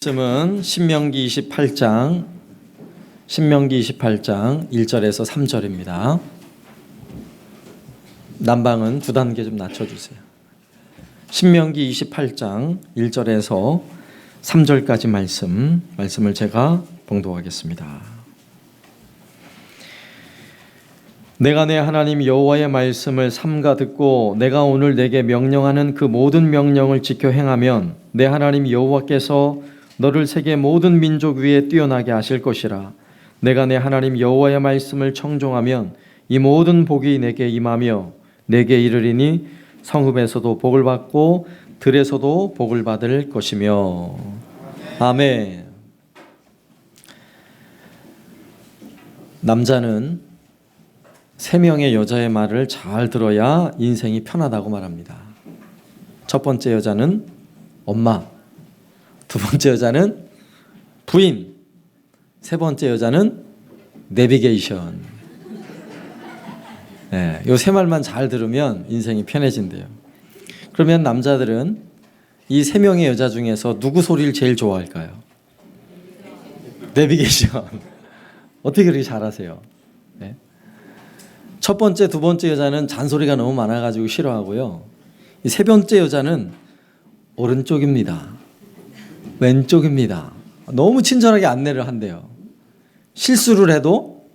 말씀은 신명기 28장 1절에서 3절입니다. 난방은 두 단계 좀 낮춰주세요. 신명기 28장 1절에서 3절까지 말씀을 제가 봉독하겠습니다. 내가 내 하나님 여호와의 말씀을 삼가 듣고 내가 오늘 내게 명령하는 그 모든 명령을 지켜 행하면 내 하나님 여호와께서 너를 세계 모든 민족 위에 뛰어나게 하실 것이라. 내가 내 하나님 여호와의 말씀을 청종하면 이 모든 복이 내게 임하며 내게 이르리니 성읍에서도 복을 받고 들에서도 복을 받을 것이며. 아멘. 남자는 3명의 여자의 말을 잘 들어야 인생이 편하다고 말합니다. 첫 번째 여자는 엄마, 두 번째 여자는 부인, 세 번째 여자는 내비게이션. 네, 요 세 말만 잘 들으면 인생이 편해진대요. 그러면 남자들은 이 3명의 여자 중에서 누구 소리를 제일 좋아할까요? 내비게이션. 어떻게 그렇게 잘하세요? 네. 첫 번째, 두 번째 여자는 잔소리가 너무 많아가지고 싫어하고요. 이 세 번째 여자는 오른쪽입니다. 왼쪽입니다. 너무 친절하게 안내를 한대요. 실수를 해도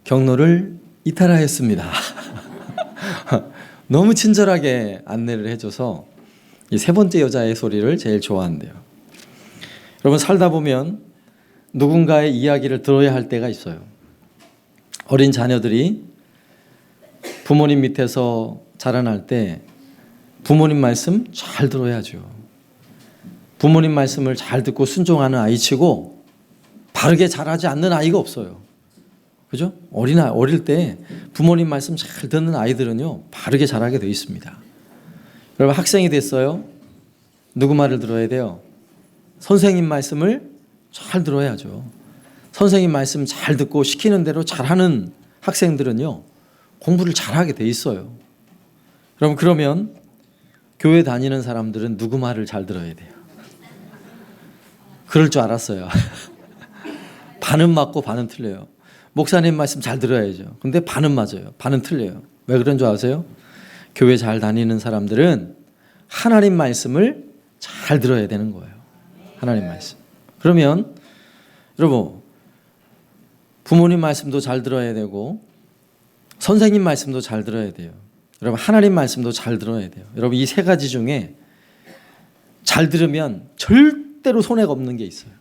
경로를 이탈하였습니다. 너무 친절하게 안내를 해줘서 이 세 번째 여자의 소리를 제일 좋아한대요. 여러분, 살다 보면 누군가의 이야기를 들어야 할 때가 있어요. 어린 자녀들이 부모님 밑에서 자라날 때 부모님 말씀 잘 들어야죠. 부모님 말씀을 잘 듣고 순종하는 아이치고 바르게 자라지 않는 아이가 없어요. 그죠? 어릴 때 부모님 말씀 잘 듣는 아이들은요, 바르게 자라게 되어 있습니다. 여러분, 학생이 됐어요. 누구 말을 들어야 돼요? 선생님 말씀을 잘 들어야죠. 선생님 말씀 잘 듣고 시키는 대로 잘하는 학생들은요, 공부를 잘하게 돼 있어요. 그러면 교회 다니는 사람들은 누구 말을 잘 들어야 돼요? 그럴 줄 알았어요. 반은 맞고 반은 틀려요. 목사님 말씀 잘 들어야죠. 근데 반은 맞아요. 반은 틀려요. 왜 그런 줄 아세요? 교회 잘 다니는 사람들은 하나님 말씀을 잘 들어야 되는 거예요. 하나님 말씀. 그러면 여러분, 부모님 말씀도 잘 들어야 되고 선생님 말씀도 잘 들어야 돼요. 여러분, 하나님 말씀도 잘 들어야 돼요. 여러분, 이 세 가지 중에 잘 들으면 절대로 손해가 없는 게 있어요.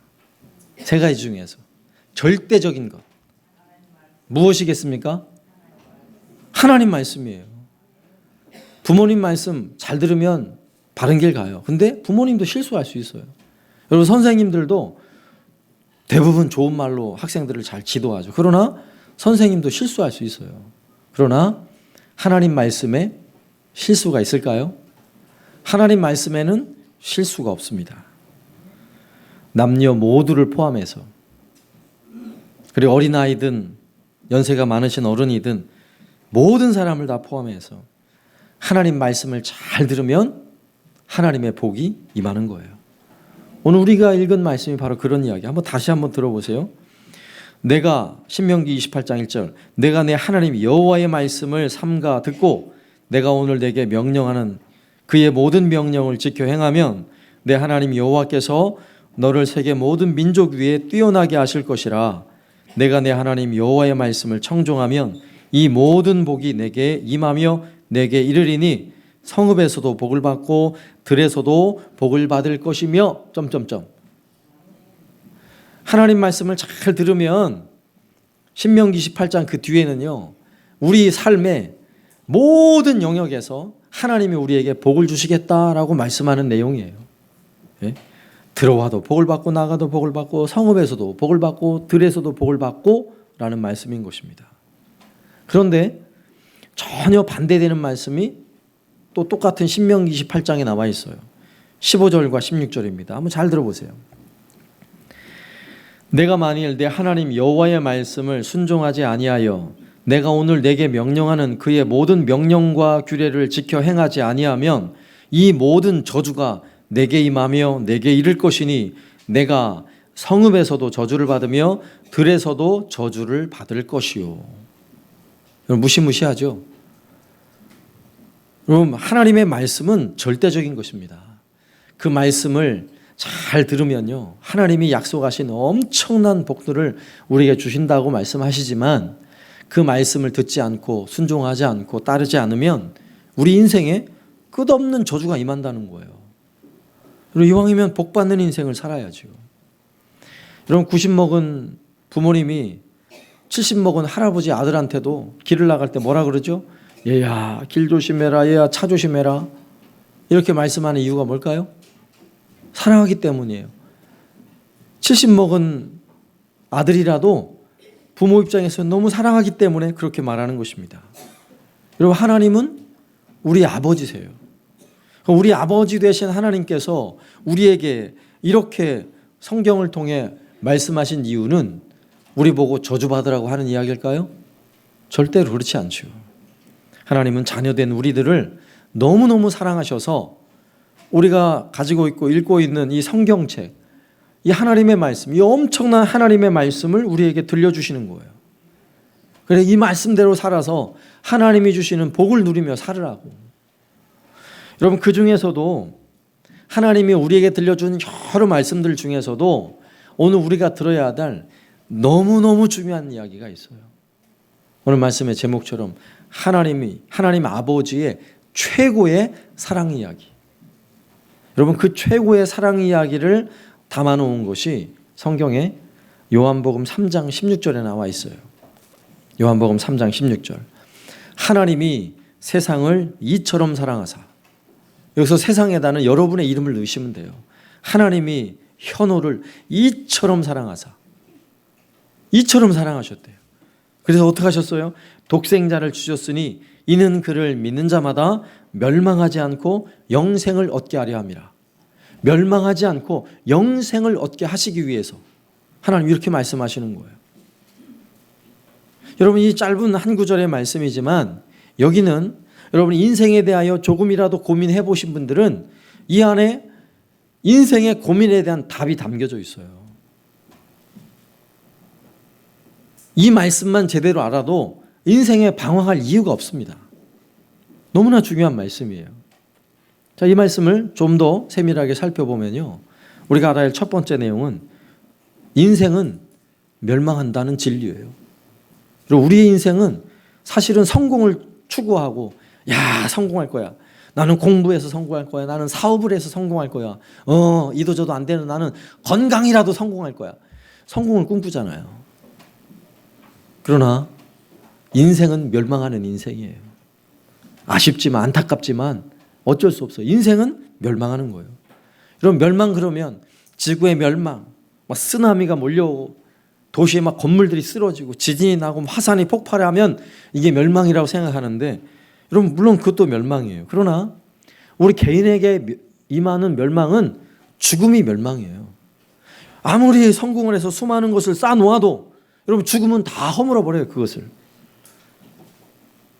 세 가지 중에서 절대적인 것 무엇이겠습니까? 하나님 말씀이에요. 부모님 말씀 잘 들으면 바른 길 가요. 근데 부모님도 실수할 수 있어요. 여러분, 선생님들도 대부분 좋은 말로 학생들을 잘 지도하죠. 그러나 선생님도 실수할 수 있어요. 그러나 하나님 말씀에 실수가 있을까요? 하나님 말씀에는 실수가 없습니다. 남녀 모두를 포함해서, 그리고 어린아이든 연세가 많으신 어른이든 모든 사람을 다 포함해서 하나님 말씀을 잘 들으면 하나님의 복이 임하는 거예요. 오늘 우리가 읽은 말씀이 바로 그런 이야기. 다시 한번 들어보세요. 내가 신명기 28장 1절 내가 내 하나님 여호와의 말씀을 삼가 듣고 내가 오늘 내게 명령하는 그의 모든 명령을 지켜 행하면 내 하나님 여호와께서 너를 세계 모든 민족 위에 뛰어나게 하실 것이라. 내가 내 하나님 여호와의 말씀을 청종하면 이 모든 복이 내게 임하며 내게 이르리니 성읍에서도 복을 받고 들에서도 복을 받을 것이며 하나님 말씀을 잘 들으면 신명기 18장 그 뒤에는요, 우리 삶의 모든 영역에서 하나님이 우리에게 복을 주시겠다라고 말씀하는 내용이에요. 예? 들어와도 복을 받고 나가도 복을 받고 성읍에서도 복을 받고 들에서도 복을 받고 라는 말씀인 것입니다. 그런데 전혀 반대되는 말씀이 또 똑같은 신명기 28장에 나와 있어요. 15절과 16절입니다. 한번 잘 들어보세요. 내가 만일 내 하나님 여호와의 말씀을 순종하지 아니하여 내가 오늘 내게 명령하는 그의 모든 명령과 규례를 지켜 행하지 아니하면 이 모든 저주가 내게 임하며 내게 이를 것이니 내가 성읍에서도 저주를 받으며 들에서도 저주를 받을 것이요. 여러분 무시무시하죠? 여러분 하나님의 말씀은 절대적인 것입니다. 그 말씀을 잘 들으면요, 하나님이 약속하신 엄청난 복들을 우리에게 주신다고 말씀하시지만 그 말씀을 듣지 않고 순종하지 않고 따르지 않으면 우리 인생에 끝없는 저주가 임한다는 거예요. 그리고 이왕이면 복 받는 인생을 살아야죠. 여러분 90 먹은 부모님이 70 먹은 할아버지 아들한테도 길을 나갈 때 뭐라 그러죠? 얘야 길 조심해라, 얘야 차 조심해라, 이렇게 말씀하는 이유가 뭘까요? 사랑하기 때문이에요. 70 먹은 아들이라도 부모 입장에서 너무 사랑하기 때문에 그렇게 말하는 것입니다. 여러분 하나님은 우리 아버지세요. 우리 아버지 되신 하나님께서 우리에게 이렇게 성경을 통해 말씀하신 이유는 우리 보고 저주받으라고 하는 이야기일까요? 절대로 그렇지 않죠. 하나님은 자녀된 우리들을 너무너무 사랑하셔서 우리가 가지고 있고 읽고 있는 이 성경책, 이 하나님의 말씀, 이 엄청난 하나님의 말씀을 우리에게 들려주시는 거예요. 그래 이 말씀대로 살아서 하나님이 주시는 복을 누리며 살으라고. 여러분 그 중에서도 하나님이 우리에게 들려주는 여러 말씀들 중에서도 오늘 우리가 들어야 할 너무너무 중요한 이야기가 있어요. 오늘 말씀의 제목처럼 하나님 아버지의 최고의 사랑 이야기. 여러분 그 최고의 사랑 이야기를 담아놓은 것이 성경에 요한복음 3장 16절에 나와 있어요. 요한복음 3장 16절. 하나님이 세상을 이처럼 사랑하사. 여기서 세상에다는 여러분의 이름을 넣으시면 돼요. 하나님이 현호를 이처럼 사랑하사. 이처럼 사랑하셨대요. 그래서 어떻게 하셨어요? 독생자를 주셨으니 이는 그를 믿는 자마다 멸망하지 않고 영생을 얻게 하려 함이라. 멸망하지 않고 영생을 얻게 하시기 위해서 하나님 이렇게 말씀하시는 거예요. 여러분 이 짧은 한 구절의 말씀이지만 여기는 여러분 인생에 대하여 조금이라도 고민해 보신 분들은 이 안에 인생의 고민에 대한 답이 담겨져 있어요. 이 말씀만 제대로 알아도 인생에 방황할 이유가 없습니다. 너무나 중요한 말씀이에요. 자, 이 말씀을 좀 더 세밀하게 살펴보면요, 우리가 알아야 할 첫 번째 내용은 인생은 멸망한다는 진리예요. 그리고 우리의 인생은 사실은 성공을 추구하고 야 성공할 거야, 나는 공부해서 성공할 거야, 나는 사업을 해서 성공할 거야, 이도저도 안 되는 나는 건강이라도 성공할 거야, 성공을 꿈꾸잖아요. 그러나 인생은 멸망하는 인생이에요. 아쉽지만 안타깝지만 어쩔 수 없어요. 인생은 멸망하는 거예요. 여러분 멸망 그러면 지구의 멸망, 막 쓰나미가 몰려오고 도시에 막 건물들이 쓰러지고 지진이 나고 화산이 폭발하면 이게 멸망이라고 생각하는데 여러분 물론 그것도 멸망이에요. 그러나 우리 개인에게 임하는 멸망은 죽음이 멸망이에요. 아무리 성공을 해서 수많은 것을 쌓아놓아도 여러분 죽음은 다 허물어 버려요. 그것을.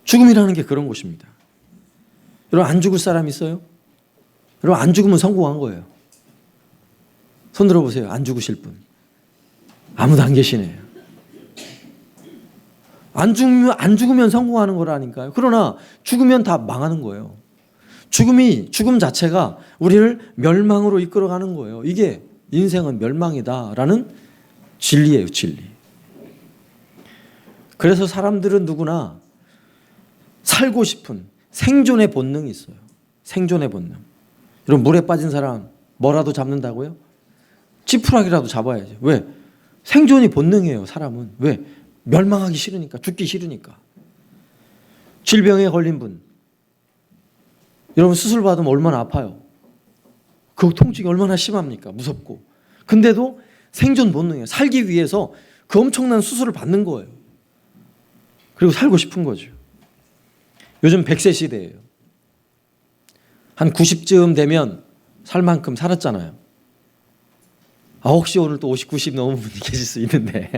죽음이라는 게 그런 것입니다. 여러분 안 죽을 사람 있어요? 여러분 안 죽으면 성공한 거예요. 손 들어보세요. 안 죽으실 분. 아무도 안 계시네요. 안 죽으면 성공하는 거라니까요. 그러나 죽으면 다 망하는 거예요. 죽음 자체가 우리를 멸망으로 이끌어가는 거예요. 이게 인생은 멸망이다라는 진리예요. 진리. 그래서 사람들은 누구나 살고 싶은 생존의 본능이 있어요. 생존의 본능. 여러분 물에 빠진 사람 뭐라도 잡는다고요? 지푸라기라도 잡아야죠. 왜? 생존이 본능이에요. 사람은. 왜? 멸망하기 싫으니까, 죽기 싫으니까. 질병에 걸린 분, 여러분 수술 받으면 얼마나 아파요. 그 통증이 얼마나 심합니까? 무섭고. 근데도 생존 본능이에요. 살기 위해서 그 엄청난 수술을 받는 거예요. 그리고 살고 싶은 거죠. 요즘 100세 시대예요. 한 90쯤 되면 살 만큼 살았잖아요. 혹시 오늘 또 50, 90 넘은 분이 계실 수 있는데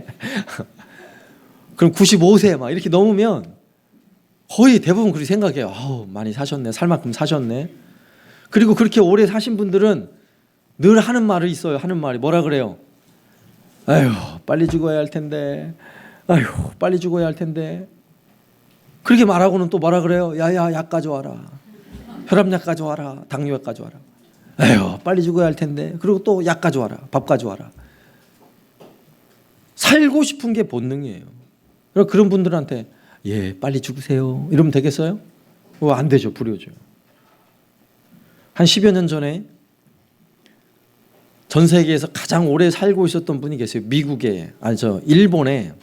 그럼 95세 막 이렇게 넘으면 거의 대부분 그렇게 생각해요. 많이 사셨네. 살 만큼 사셨네. 그리고 그렇게 오래 사신 분들은 늘 하는 말이 있어요. 하는 말이 뭐라 그래요? 아휴, 빨리 죽어야 할 텐데. 아휴, 빨리 죽어야 할 텐데. 그렇게 말하고는 또 뭐라 그래요? 야야, 약 가져와라. 혈압약 가져와라. 당뇨약 가져와라. 에휴, 빨리 죽어야 할 텐데. 그리고 또 약 가져와라. 밥 가져와라. 살고 싶은 게 본능이에요. 그런 분들한테 예, 빨리 죽으세요 이러면 되겠어요? 안 되죠. 불효죠. 한 10여 년 전에 전 세계에서 가장 오래 살고 있었던 분이 계세요. 미국에, 일본에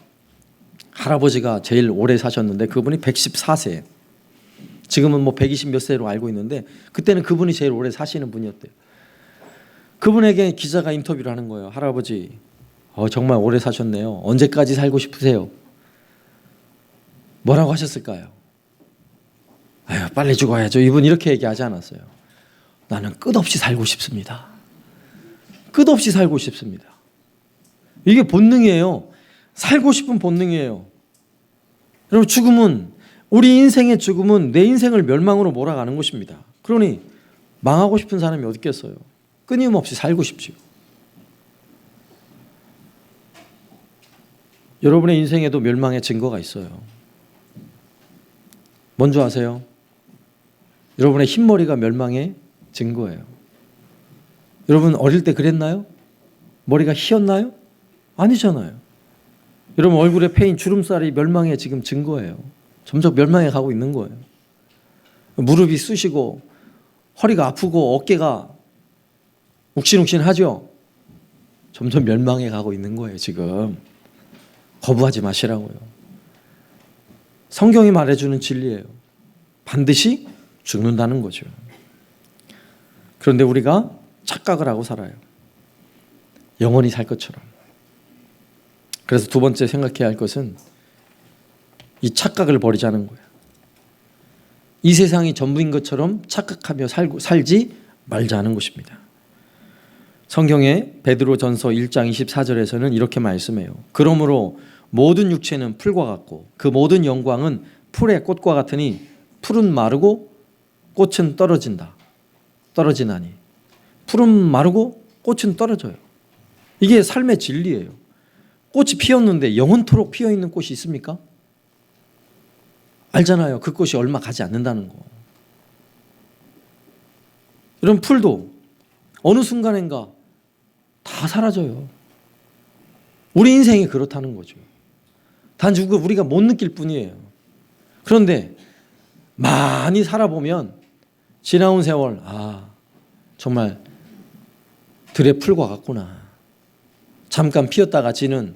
할아버지가 제일 오래 사셨는데 그분이 114세. 지금은 뭐 120 몇 세로 알고 있는데 그때는 그분이 제일 오래 사시는 분이었대요. 그분에게 기자가 인터뷰를 하는 거예요. 할아버지, 정말 오래 사셨네요. 언제까지 살고 싶으세요? 뭐라고 하셨을까요? 아유, 빨리 죽어야죠. 이분 이렇게 얘기하지 않았어요. 나는 끝없이 살고 싶습니다. 끝없이 살고 싶습니다. 이게 본능이에요. 살고 싶은 본능이에요. 여러분, 죽음은, 우리 인생의 죽음은 내 인생을 멸망으로 몰아가는 것입니다. 그러니 망하고 싶은 사람이 어디 있겠어요? 끊임없이 살고 싶지요. 여러분의 인생에도 멸망의 증거가 있어요. 뭔지 아세요? 여러분의 흰머리가 멸망의 증거예요. 여러분 어릴 때 그랬나요? 머리가 희었나요? 아니잖아요. 여러분 얼굴에 패인 주름살이 멸망의 지금 증거예요. 점점 멸망해 가고 있는 거예요. 무릎이 쑤시고 허리가 아프고 어깨가 욱신욱신하죠? 점점 멸망해 가고 있는 거예요. 지금 거부하지 마시라고요. 성경이 말해주는 진리예요. 반드시 죽는다는 거죠. 그런데 우리가 착각을 하고 살아요. 영원히 살 것처럼. 그래서 두 번째 생각해야 할 것은 이 착각을 버리자는 거예요. 이 세상이 전부인 것처럼 착각하며 살지 말자는 것입니다. 성경의 베드로전서 1장 24절에서는 이렇게 말씀해요. 그러므로 모든 육체는 풀과 같고 그 모든 영광은 풀의 꽃과 같으니 풀은 마르고 꽃은 떨어지나니 풀은 마르고 꽃은 떨어져요. 이게 삶의 진리예요. 꽃이 피었는데 영원토록 피어있는 꽃이 있습니까? 알잖아요. 그 꽃이 얼마 가지 않는다는 거. 이런 풀도 어느 순간인가 다 사라져요. 우리 인생이 그렇다는 거죠. 단지 우리가 못 느낄 뿐이에요. 그런데 많이 살아보면 지나온 세월, 정말 들의 풀과 같구나. 잠깐 피었다가 지는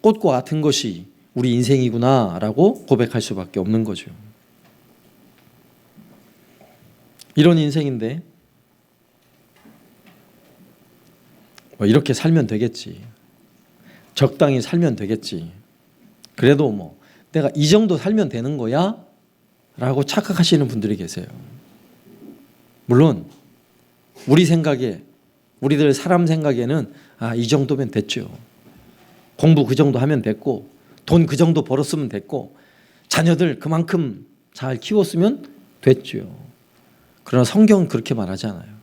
꽃과 같은 것이 우리 인생이구나 라고 고백할 수밖에 없는 거죠. 이런 인생인데 이렇게 살면 되겠지. 적당히 살면 되겠지. 그래도 내가 이 정도 살면 되는 거야? 라고 착각하시는 분들이 계세요. 물론 우리 생각에, 우리들 사람 생각에는 이 정도면 됐죠. 공부 그 정도 하면 됐고 돈 그 정도 벌었으면 됐고 자녀들 그만큼 잘 키웠으면 됐죠. 그러나 성경은 그렇게 말하지 않아요.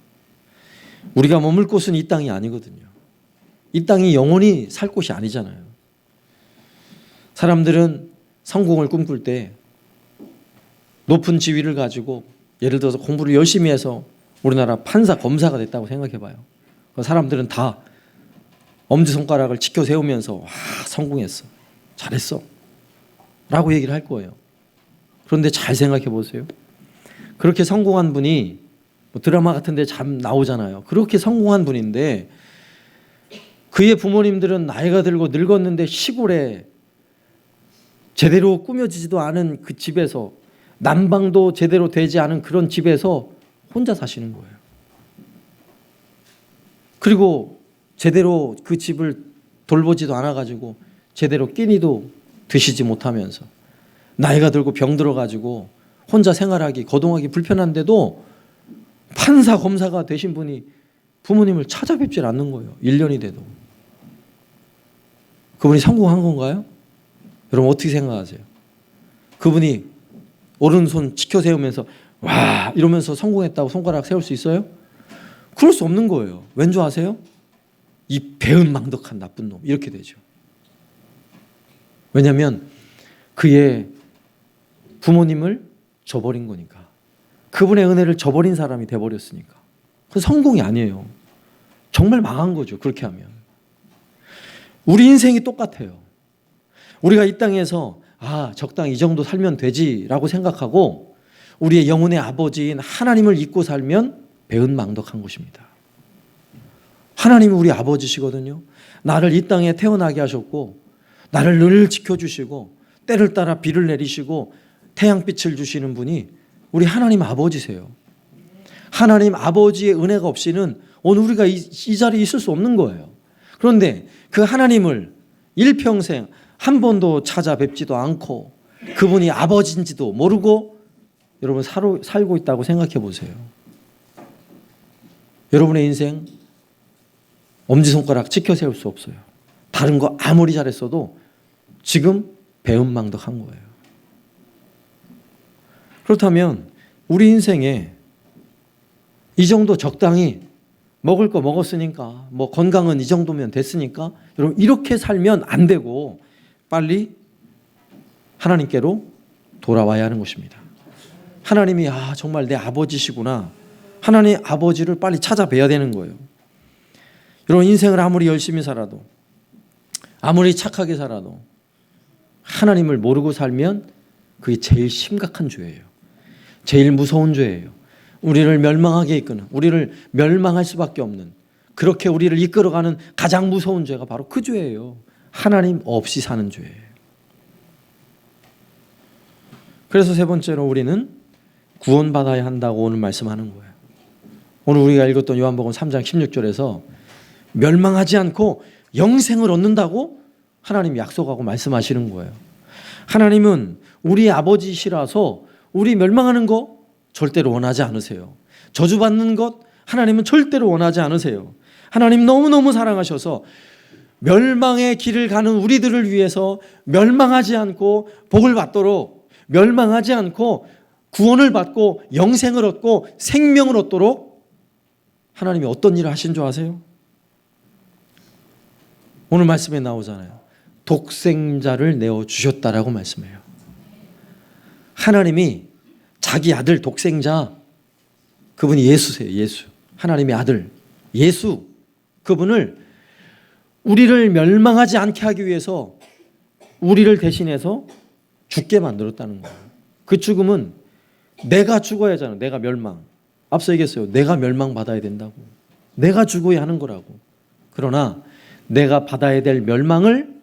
우리가 머물 곳은 이 땅이 아니거든요. 이 땅이 영원히 살 곳이 아니잖아요. 사람들은 성공을 꿈꿀 때 높은 지위를 가지고 예를 들어서 공부를 열심히 해서 우리나라 판사, 검사가 됐다고 생각해봐요. 사람들은 다 엄지손가락을 치켜 세우면서 성공했어, 잘했어 라고 얘기를 할 거예요. 그런데 잘 생각해 보세요. 그렇게 성공한 분이 드라마 같은 데 참 나오잖아요. 그렇게 성공한 분인데 그의 부모님들은 나이가 들고 늙었는데 시골에 제대로 꾸며지지도 않은 그 집에서, 난방도 제대로 되지 않은 그런 집에서 혼자 사시는 거예요. 그리고 제대로 그 집을 돌보지도 않아가지고 제대로 끼니도 드시지 못하면서 나이가 들고 병 들어가지고 혼자 생활하기, 거동하기 불편한데도 판사, 검사가 되신 분이 부모님을 찾아뵙질 않는 거예요. 1년이 돼도. 그분이 성공한 건가요? 여러분 어떻게 생각하세요? 그분이 오른손 치켜 세우면서 와 이러면서 성공했다고 손가락 세울 수 있어요? 그럴 수 없는 거예요. 왠 줄 아세요? 이 배은망덕한 나쁜 놈, 이렇게 되죠. 왜냐하면 그의 부모님을 저버린 거니까. 그분의 은혜를 저버린 사람이 돼버렸으니까. 그건 성공이 아니에요. 정말 망한 거죠. 그렇게 하면. 우리 인생이 똑같아요. 우리가 이 땅에서 적당히 이 정도 살면 되지라고 생각하고 우리의 영혼의 아버지인 하나님을 잊고 살면 배은망덕한 것입니다. 하나님은 우리 아버지시거든요. 나를 이 땅에 태어나게 하셨고 나를 늘 지켜주시고 때를 따라 비를 내리시고 태양빛을 주시는 분이 우리 하나님 아버지세요. 하나님 아버지의 은혜가 없이는 오늘 우리가 이 자리에 있을 수 없는 거예요. 그런데 그 하나님을 일평생 한 번도 찾아뵙지도 않고 그분이 아버지인지도 모르고 여러분 살고 있다고 생각해 보세요. 여러분의 인생 엄지손가락 치켜 세울 수 없어요. 다른 거 아무리 잘했어도 지금 배은망덕한 거예요. 그렇다면 우리 인생에 이 정도 적당히 먹을 거 먹었으니까 뭐 건강은 이 정도면 됐으니까 여러분 이렇게 살면 안 되고 빨리 하나님께로 돌아와야 하는 것입니다. 하나님이 정말 내 아버지시구나. 하나님 아버지를 빨리 찾아뵈야 되는 거예요. 여러분 인생을 아무리 열심히 살아도 아무리 착하게 살아도 하나님을 모르고 살면 그게 제일 심각한 죄예요. 제일 무서운 죄예요. 우리를 멸망하게 이끄는, 우리를 멸망할 수밖에 없는, 그렇게 우리를 이끌어가는 가장 무서운 죄가 바로 그 죄예요. 하나님 없이 사는 죄예요. 그래서 세 번째로 우리는 구원받아야 한다고 오늘 말씀하는 거예요. 오늘 우리가 읽었던 요한복음 3장 16절에서 멸망하지 않고 영생을 얻는다고 하나님이 약속하고 말씀하시는 거예요. 하나님은 우리 아버지시라서 우리 멸망하는 거 절대로 원하지 않으세요. 저주받는 것 하나님은 절대로 원하지 않으세요. 하나님 너무너무 사랑하셔서 멸망의 길을 가는 우리들을 위해서 멸망하지 않고 복을 받도록, 멸망하지 않고 구원을 받고 영생을 얻고 생명을 얻도록 하나님이 어떤 일을 하신 줄 아세요? 오늘 말씀에 나오잖아요. 독생자를 내어주셨다라고 말씀해요. 하나님이 자기 아들 독생자, 그분이 예수세요. 예수. 하나님의 아들 예수, 그분을 우리를 멸망하지 않게 하기 위해서 우리를 대신해서 죽게 만들었다는 거예요. 그 죽음은 내가 죽어야 하잖아요. 내가 멸망. 앞서 얘기했어요. 내가 멸망받아야 된다고. 내가 죽어야 하는 거라고. 그러나 내가 받아야 될 멸망을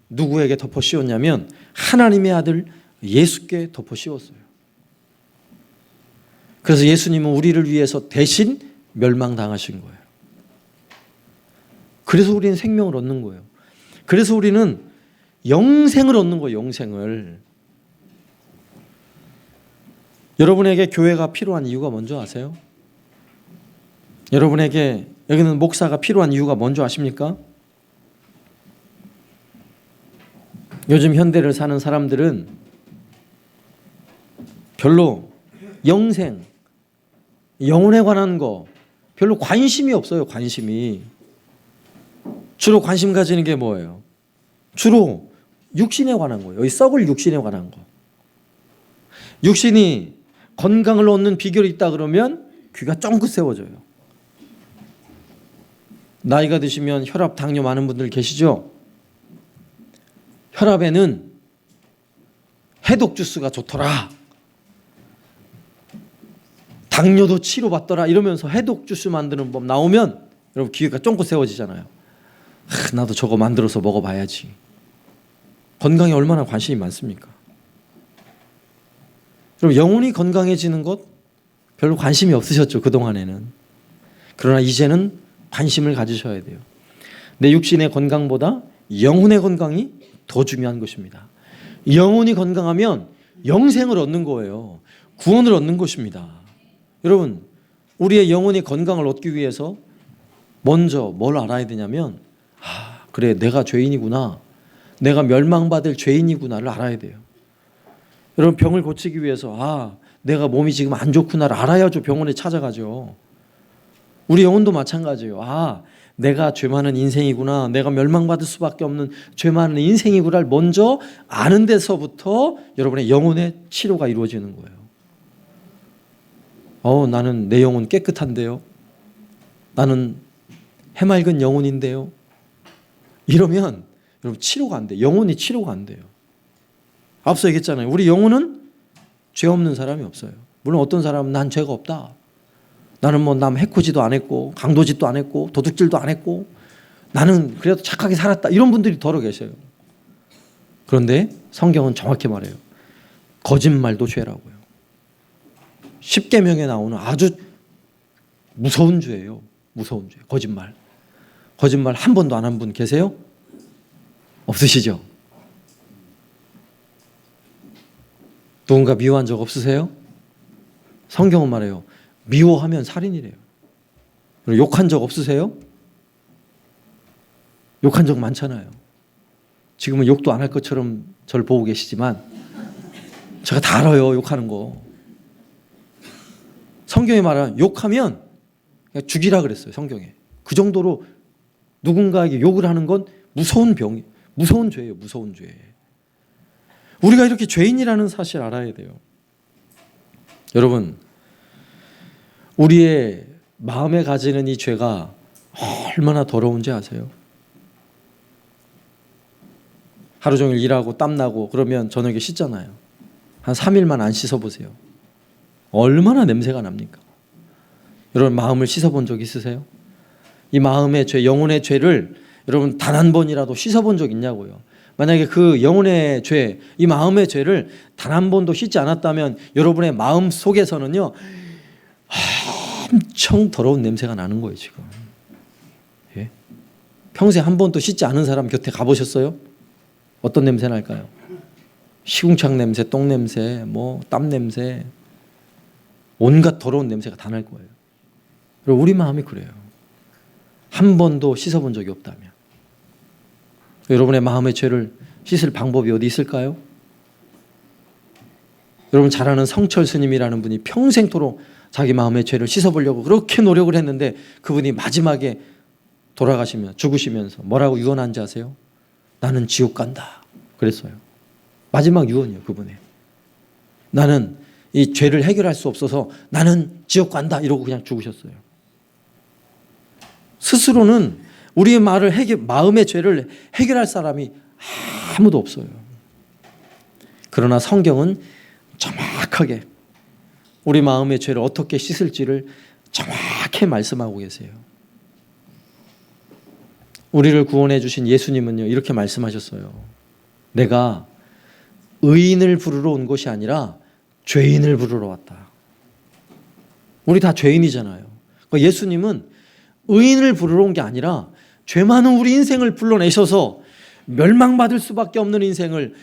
누구에게 덮어 씌웠냐면 하나님의 아들 예수께 덮어 씌웠어요. 그래서 예수님은 우리를 위해서 대신 멸망당하신 거예요. 그래서 우리는 생명을 얻는 거예요. 그래서 우리는 영생을 얻는 거예요. 영생을. 여러분에게 교회가 필요한 이유가 뭔지 아세요? 여러분에게 여기는 목사가 필요한 이유가 뭔지 아십니까? 요즘 현대를 사는 사람들은 별로 영생, 영혼에 관한 거 별로 관심이 없어요. 관심이. 주로 관심 가지는 게 뭐예요? 주로 육신에 관한 거예요. 이 썩을 육신에 관한 거. 육신이 건강을 얻는 비결이 있다 그러면 귀가 쫑긋 세워져요. 나이가 드시면 혈압, 당뇨 많은 분들 계시죠? 혈압에는 해독 주스가 좋더라. 당뇨도 치료받더라. 이러면서 해독 주스 만드는 법 나오면 여러분 귀가 쫑긋 세워지잖아요. 나도 저거 만들어서 먹어봐야지. 건강에 얼마나 관심이 많습니까? 여러분 영혼이 건강해지는 것 별로 관심이 없으셨죠. 그동안에는. 그러나 이제는 관심을 가지셔야 돼요. 내 육신의 건강보다 영혼의 건강이 더 중요한 것입니다. 영혼이 건강하면 영생을 얻는 거예요. 구원을 얻는 것입니다. 여러분 우리의 영혼이 건강을 얻기 위해서 먼저 뭘 알아야 되냐면 그래 내가 죄인이구나. 내가 멸망받을 죄인이구나를 알아야 돼요. 여러분 병을 고치기 위해서 내가 몸이 지금 안 좋구나를 알아야죠. 병원에 찾아가죠. 우리 영혼도 마찬가지예요. 아, 내가 죄 많은 인생이구나. 내가 멸망받을 수밖에 없는 죄 많은 인생이구나를 먼저 아는 데서부터 여러분의 영혼의 치료가 이루어지는 거예요. 나는 내 영혼 깨끗한데요. 나는 해맑은 영혼인데요. 이러면 여러분 치료가 안 돼요. 영혼이 치료가 안 돼요. 앞서 얘기했잖아요. 우리 영혼은 죄 없는 사람이 없어요. 물론 어떤 사람은 난 죄가 없다. 나는 뭐 남 해코지도 안 했고 강도짓도 안 했고 도둑질도 안 했고 나는 그래도 착하게 살았다. 이런 분들이 더러 계셔요. 그런데 성경은 정확히 말해요. 거짓말도 죄라고요. 십계명에 나오는 아주 무서운 죄예요. 무서운 죄. 거짓말. 거짓말 한 번도 안 한 분 계세요? 없으시죠? 누군가 미워한 적 없으세요? 성경은 말해요. 미워하면 살인이래요. 욕한 적 없으세요? 욕한 적 많잖아요. 지금은 욕도 안 할 것처럼 저를 보고 계시지만 제가 다 알아요. 욕하는 거. 성경에 말하는 욕하면 그냥 죽이라 그랬어요. 성경에. 그 정도로 누군가에게 욕을 하는 건 무서운 병이, 무서운 죄예요. 무서운 죄. 우리가 이렇게 죄인이라는 사실 알아야 돼요. 여러분, 우리의 마음에 가지는 이 죄가 얼마나 더러운지 아세요? 하루 종일 일하고 땀나고 그러면 저녁에 씻잖아요. 한 3일만 안 씻어보세요. 얼마나 냄새가 납니까? 여러분 마음을 씻어본 적 있으세요? 이 마음의 죄, 영혼의 죄를 여러분 단 한 번이라도 씻어본 적 있냐고요. 만약에 그 영혼의 죄, 이 마음의 죄를 단 한 번도 씻지 않았다면 여러분의 마음 속에서는요 엄청 더러운 냄새가 나는 거예요 지금. 예? 평생 한 번도 씻지 않은 사람 곁에 가보셨어요? 어떤 냄새 날까요? 시궁창 냄새, 똥 냄새, 뭐 땀 냄새, 온갖 더러운 냄새가 다 날 거예요. 그리고 우리 마음이 그래요. 한 번도 씻어본 적이 없다면. 여러분의 마음의 죄를 씻을 방법이 어디 있을까요? 여러분 잘 아는 성철 스님이라는 분이 평생토록 자기 마음의 죄를 씻어보려고 그렇게 노력을 했는데 그분이 마지막에 돌아가시면 죽으시면서 뭐라고 유언한지 아세요? 나는 지옥 간다 그랬어요. 마지막 유언이에요. 그분의. 나는 이 죄를 해결할 수 없어서 나는 지옥 간다 이러고 그냥 죽으셨어요. 스스로는 우리의 마음의 죄를 해결할 사람이 아무도 없어요. 그러나 성경은 정확하게 우리 마음의 죄를 어떻게 씻을지를 정확히 말씀하고 계세요. 우리를 구원해 주신 예수님은요 이렇게 말씀하셨어요. 내가 의인을 부르러 온 것이 아니라 죄인을 부르러 왔다. 우리 다 죄인이잖아요. 그러니까 예수님은 의인을 부르러 온 게 아니라 죄 많은 우리 인생을 불러내셔서 멸망받을 수밖에 없는 인생을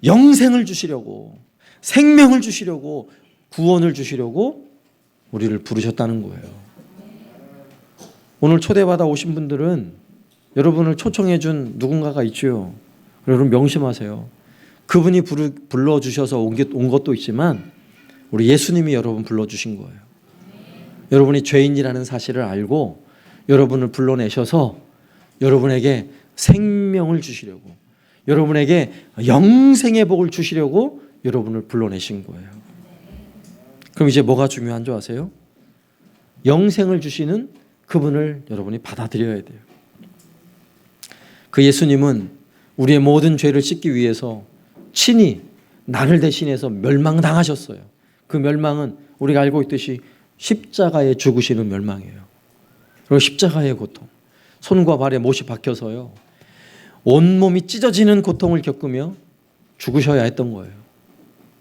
영생을 주시려고 생명을 주시려고 구원을 주시려고 우리를 부르셨다는 거예요. 오늘 초대받아 오신 분들은 여러분을 초청해 준 누군가가 있죠. 여러분 명심하세요. 그분이 불러주셔서 온 것도 있지만 우리 예수님이 여러분 불러주신 거예요. 여러분이 죄인이라는 사실을 알고 여러분을 불러내셔서 여러분에게 생명을 주시려고 여러분에게 영생의 복을 주시려고 여러분을 불러내신 거예요. 그럼 이제 뭐가 중요한 줄 아세요? 영생을 주시는 그분을 여러분이 받아들여야 돼요. 그 예수님은 우리의 모든 죄를 씻기 위해서 친히 나를 대신해서 멸망당하셨어요. 그 멸망은 우리가 알고 있듯이 십자가에 죽으시는 멸망이에요. 그리고 십자가의 고통, 손과 발에 못이 박혀서요 온몸이 찢어지는 고통을 겪으며 죽으셔야 했던 거예요.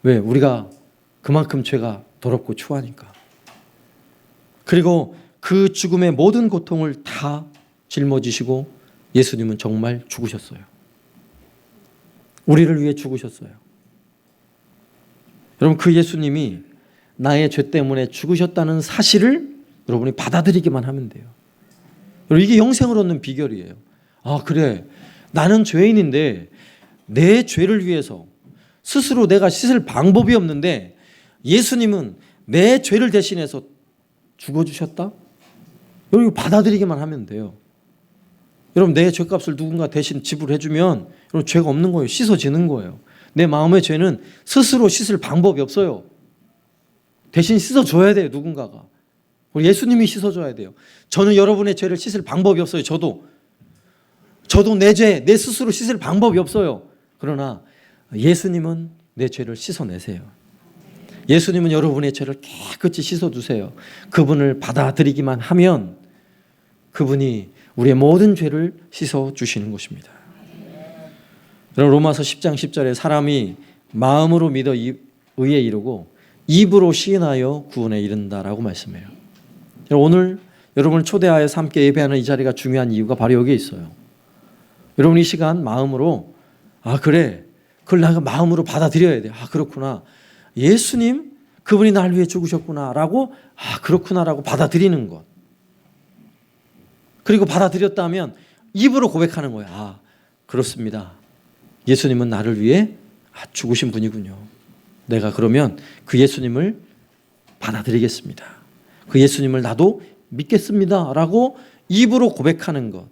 왜? 우리가 그만큼 죄가 더럽고 추하니까. 그리고 그 죽음의 모든 고통을 다 짊어지시고 예수님은 정말 죽으셨어요. 우리를 위해 죽으셨어요. 여러분 그 예수님이 나의 죄 때문에 죽으셨다는 사실을 여러분이 받아들이기만 하면 돼요. 이게 영생을 얻는 비결이에요. 아 그래 나는 죄인인데 내 죄를 위해서 스스로 내가 씻을 방법이 없는데 예수님은 내 죄를 대신해서 죽어주셨다? 여러분 받아들이기만 하면 돼요. 여러분 내 죄값을 누군가 대신 지불해 주면 여러분 죄가 없는 거예요. 씻어지는 거예요. 내 마음의 죄는 스스로 씻을 방법이 없어요. 대신 씻어줘야 돼요. 누군가가. 우리 예수님이 씻어줘야 돼요. 저는 여러분의 죄를 씻을 방법이 없어요. 저도 내 죄, 내 스스로 씻을 방법이 없어요. 그러나 예수님은 내 죄를 씻어내세요. 예수님은 여러분의 죄를 깨끗이 씻어주세요. 그분을 받아들이기만 하면 그분이 우리의 모든 죄를 씻어주시는 것입니다. 로마서 10장 10절에 사람이 마음으로 믿어 의에 이르고 입으로 시인하여 구원에 이른다라고 말씀해요. 오늘 여러분을 초대하여서 함께 예배하는 이 자리가 중요한 이유가 바로 여기에 있어요. 여러분 이 시간 마음으로 그래, 그걸 내가 마음으로 받아들여야 돼. 그렇구나. 예수님 그분이 날 위해 죽으셨구나 라고 그렇구나라고 받아들이는 것. 그리고 받아들였다면 입으로 고백하는 거예요. 그렇습니다. 예수님은 나를 위해 죽으신 분이군요. 내가 그러면 그 예수님을 받아들이겠습니다. 그 예수님을 나도 믿겠습니다 라고 입으로 고백하는 것.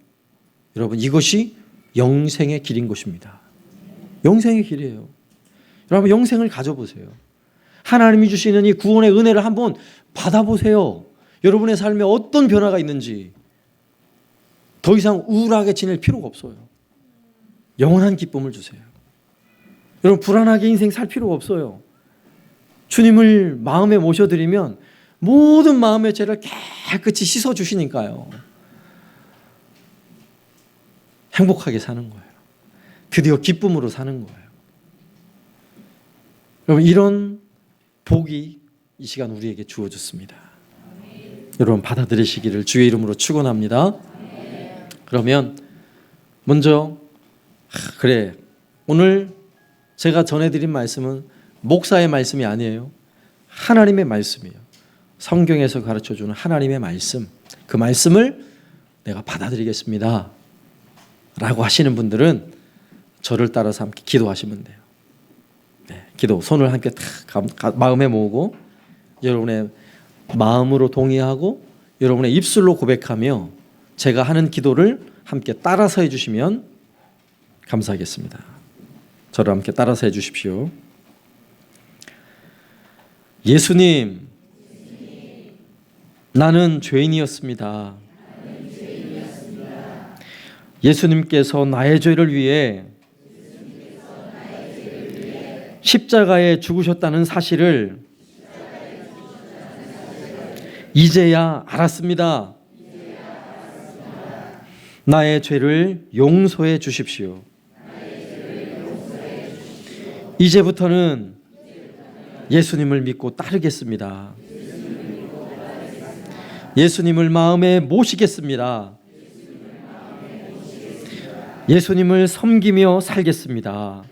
여러분 이것이 영생의 길인 것입니다. 영생의 길이에요. 여러분 영생을 가져보세요. 하나님이 주시는 이 구원의 은혜를 한번 받아보세요. 여러분의 삶에 어떤 변화가 있는지. 더 이상 우울하게 지낼 필요가 없어요. 영원한 기쁨을 주세요. 여러분 불안하게 인생 살 필요가 없어요. 주님을 마음에 모셔드리면 모든 마음의 죄를 깨끗이 씻어주시니까요. 행복하게 사는 거예요. 드디어 기쁨으로 사는 거예요. 여러분 이런 복이 이 시간 우리에게 주어졌습니다. 여러분 받아들이시기를 주의 이름으로 축원합니다. 그러면 먼저 그래 오늘 제가 전해드린 말씀은 목사의 말씀이 아니에요. 하나님의 말씀이에요. 성경에서 가르쳐주는 하나님의 말씀. 그 말씀을 내가 받아들이겠습니다 라고 하시는 분들은 저를 따라서 함께 기도하시면 돼요. 기도 손을 함께 탁 마음에 모으고 여러분의 마음으로 동의하고 여러분의 입술로 고백하며 제가 하는 기도를 함께 따라서 해주시면 감사하겠습니다. 저를 함께 따라서 해주십시오. 예수님, 나는 죄인이었습니다. 예수님께서 나의 죄를 위해 십자가에 죽으셨다는 사실을 이제야 알았습니다. 나의 죄를 용서해 주십시오. 이제부터는 예수님을 믿고 따르겠습니다. 예수님을 마음에 모시겠습니다. 예수님을 섬기며 살겠습니다.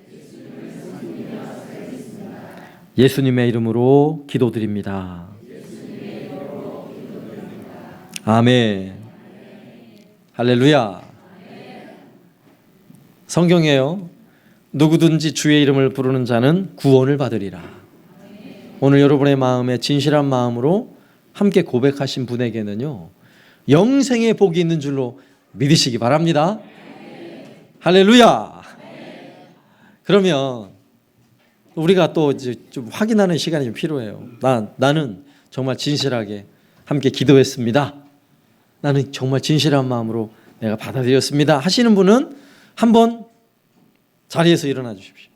예수님의 이름으로 기도드립니다. 아멘. 할렐루야. 성경에요. 누구든지 주의 이름을 부르는 자는 구원을 받으리라. 오늘 여러분의 마음에 진실한 마음으로 함께 고백하신 분에게는요. 영생의 복이 있는 줄로 믿으시기 바랍니다. 할렐루야. 그러면 우리가 또 이제 좀 확인하는 시간이 좀 필요해요. 나는 정말 진실하게 함께 기도했습니다. 나는 정말 진실한 마음으로 내가 받아들였습니다. 하시는 분은 한번 자리에서 일어나 주십시오.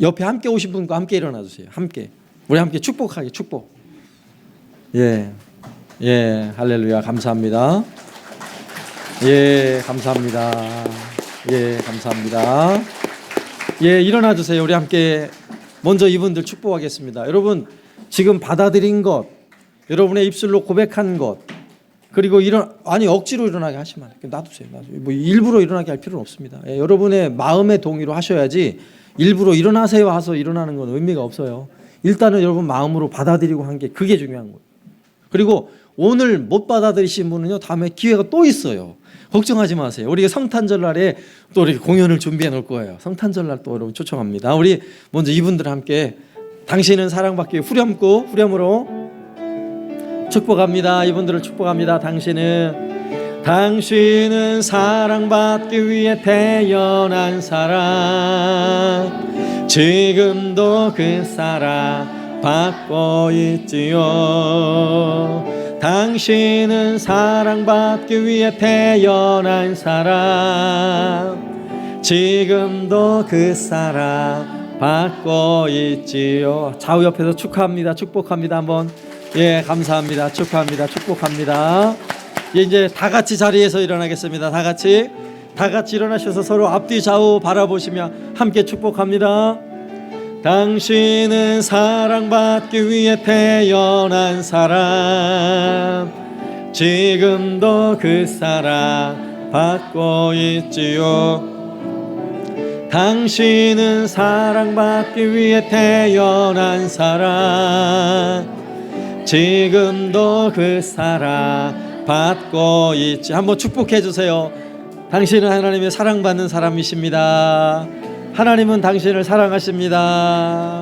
옆에 함께 오신 분과 함께 일어나 주세요. 함께 우리 함께 축복하게 축복. 예, 할렐루야. 감사합니다. 예, 감사합니다. 예, 감사합니다. 예, 일어나 주세요. 우리 함께 먼저 이분들 축복하겠습니다. 여러분 지금 받아들인 것, 여러분의 입술로 고백한 것, 그리고 억지로 일어나게 하시면 안 돼요. 놔두세요. 뭐 일부러 일어나게 할 필요는 없습니다. 예, 여러분의 마음의 동의로 하셔야지 일부러 일어나세요 하서 일어나는 건 의미가 없어요. 일단은 여러분 마음으로 받아들이고 한 게 그게 중요한 거예요. 그리고 오늘 못 받아들이신 분은요, 다음에 기회가 또 있어요. 걱정하지 마세요. 우리 성탄절날에 또 이렇게 공연을 준비해 놓을 거예요. 성탄절날 또 여러분 초청합니다. 우리 먼저 이분들 함께 당신은 사랑받기 후렴으로 축복합니다. 이분들을 축복합니다. 당신은 사랑받기 위해 태어난 사람, 지금도 그 사랑 받고 있지요. 당신은 사랑받기 위해 태어난 사람, 지금도 그 사랑 받고 있지요. 좌우 옆에서 축하합니다. 축복합니다. 한번 감사합니다. 축하합니다. 축복합니다. 이제 다 같이 자리에서 일어나겠습니다. 다 같이 일어나셔서 서로 앞뒤 좌우 바라보시며 함께 축복합니다. 당신은 사랑받기 위해 태어난 사람, 지금도 그 사랑 받고 있지요. 당신은 사랑받기 위해 태어난 사람, 지금도 그 사랑 받고 있지. 한번 축복해 주세요. 당신은 하나님의 사랑받는 사람이십니다. 하나님은 당신을 사랑하십니다.